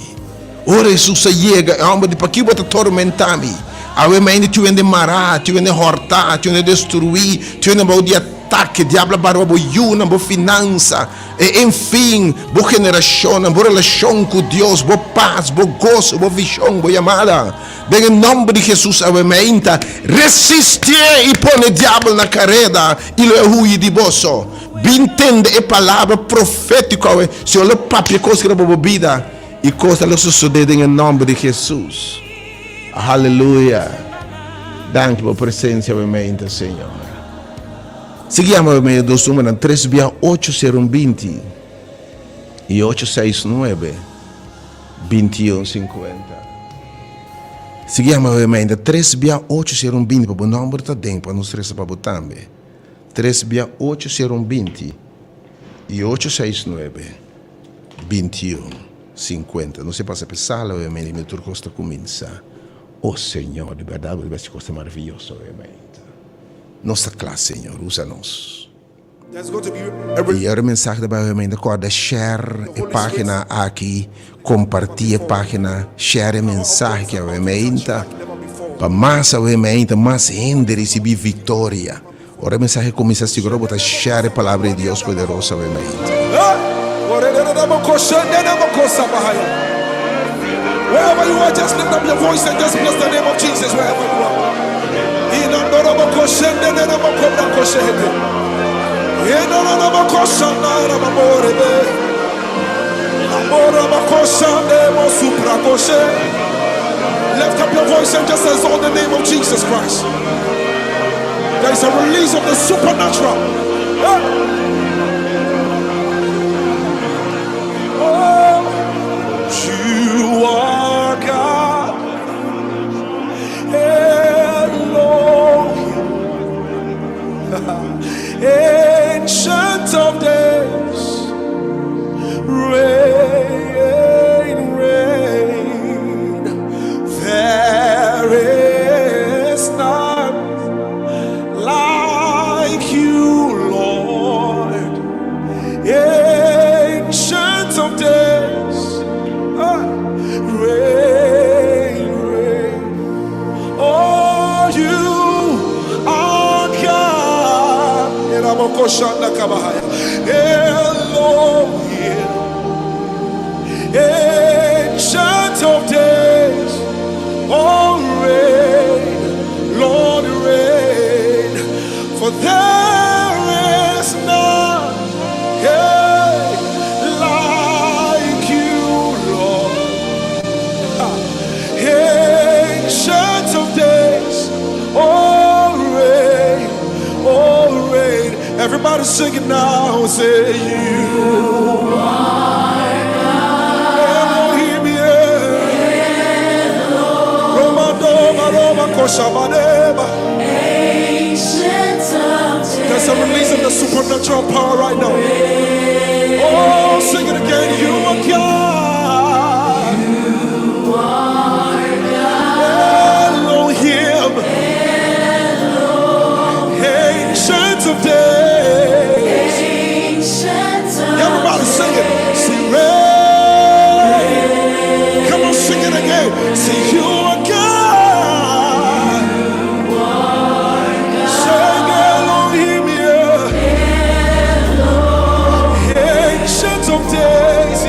Ora Jesus chega, a alma de para que bota tormentar-me. A mente tu vem de marar, tu vem de hortar, tu vem de destruir, tu vem de ataque, diabo barba boiuna, boa finança, e enfim, boa geração, boa relação com Deus, boa paz, boa gozo, boa visão, boa amada. Bem, em nome de Jesus, a mente resiste e põe o diabo na carreira e lo ruir de bolso. Entende a palavra profética, se olha papi coisa que a vida e coisa que sucede em nome de Jesus. Aleluia. Danke pela presença, obviamente, Senhor. Seguimos, obviamente, dos números 3680120 e 869 2150. Seguimos, obviamente, 3680120 para o número está dentro para nos receber para também. 3680120 e 869 2150. Não se passa a pensar, obviamente, meu turco está começando. Oh Senhor, de verdade, vai ser coisa maravilhosa, obviamente. Nossa classe, Senhor, usa-nos. E a mensagem da obviamente, acorda, share a página aqui, compartilha a página, share a mensagem que obviamente, para mais, obviamente, mais gente receber vitória. Ora, a mensagem começa a segurar, botar share a palavra de Deus poderosa, obviamente. Wherever you are, just lift up your voice and just bless the name of Jesus wherever you are. Lift up your voice and just exalt the name of Jesus Christ. There is a release of the supernatural. Oh, you are God, Elohim, Ancient of Days, reign, reign. Koshanda Kabahaya. Elohim, Ancient of Days, oh reign, Lord reign, for there is none like you, Lord. Ancient of Days, oh reign. Everybody sing it now, say you are Elohim, Roma Doma Roma Koshabadeba. There's a release of the supernatural power right now. Oh, sing it again, you are God. Elohim, Ancient of Days. Everybody sing it. Sing rain. Come on, sing it again. Say you are God. Sing Elohim, yeah. Ancient of Days.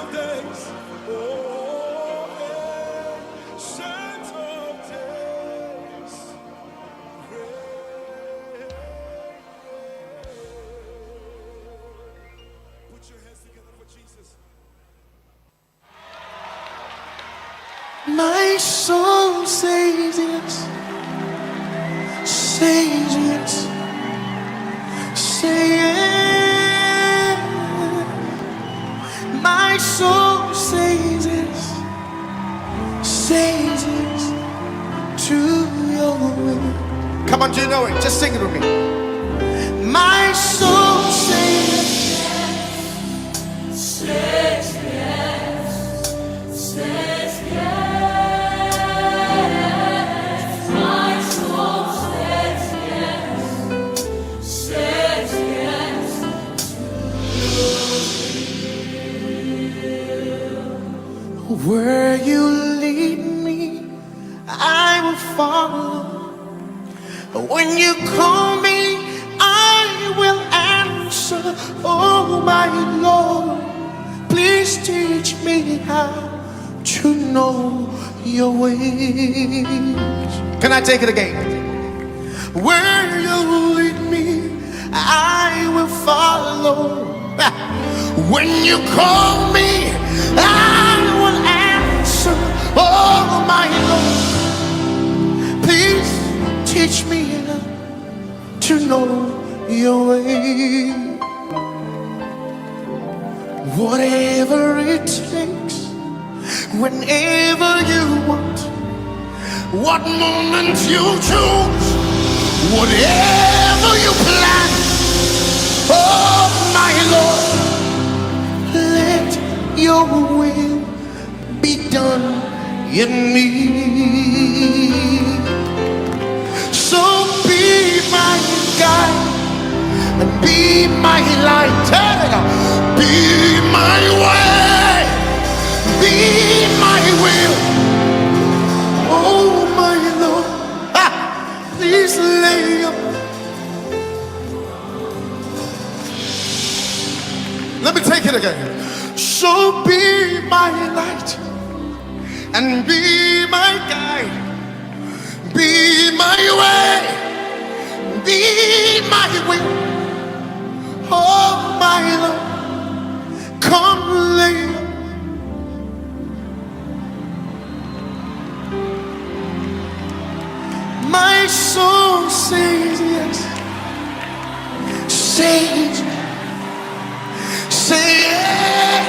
of days. Oh, ancient of days. Put your hands together for Jesus. My soul says yes, says yes, say yes. My soul says yes, says yes to your will. Come on, do you know it? Just sing it with me. My soul says yes, says yes, says yes. Where you lead me, I will follow. When you call me, I will answer. Oh my Lord, please teach me how to know your ways. Can I take it again? Where you lead me, I will follow. When you call me, I will answer. Oh my Lord, please teach me to know your way. Whatever it takes, whenever you want, what moment you choose, whatever you plan. Oh my Lord, let your will be done in me. So be my guide and be my light. Be my way, be my will. Oh my Lord, please lay your. Let me take it again. So be my light and be my guide, be my way, be my will. Oh my Lord, come lay. My soul says yes, says, say yes.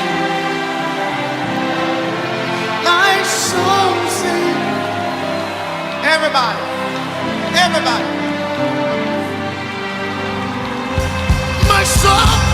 My soul says, everybody, everybody. My soul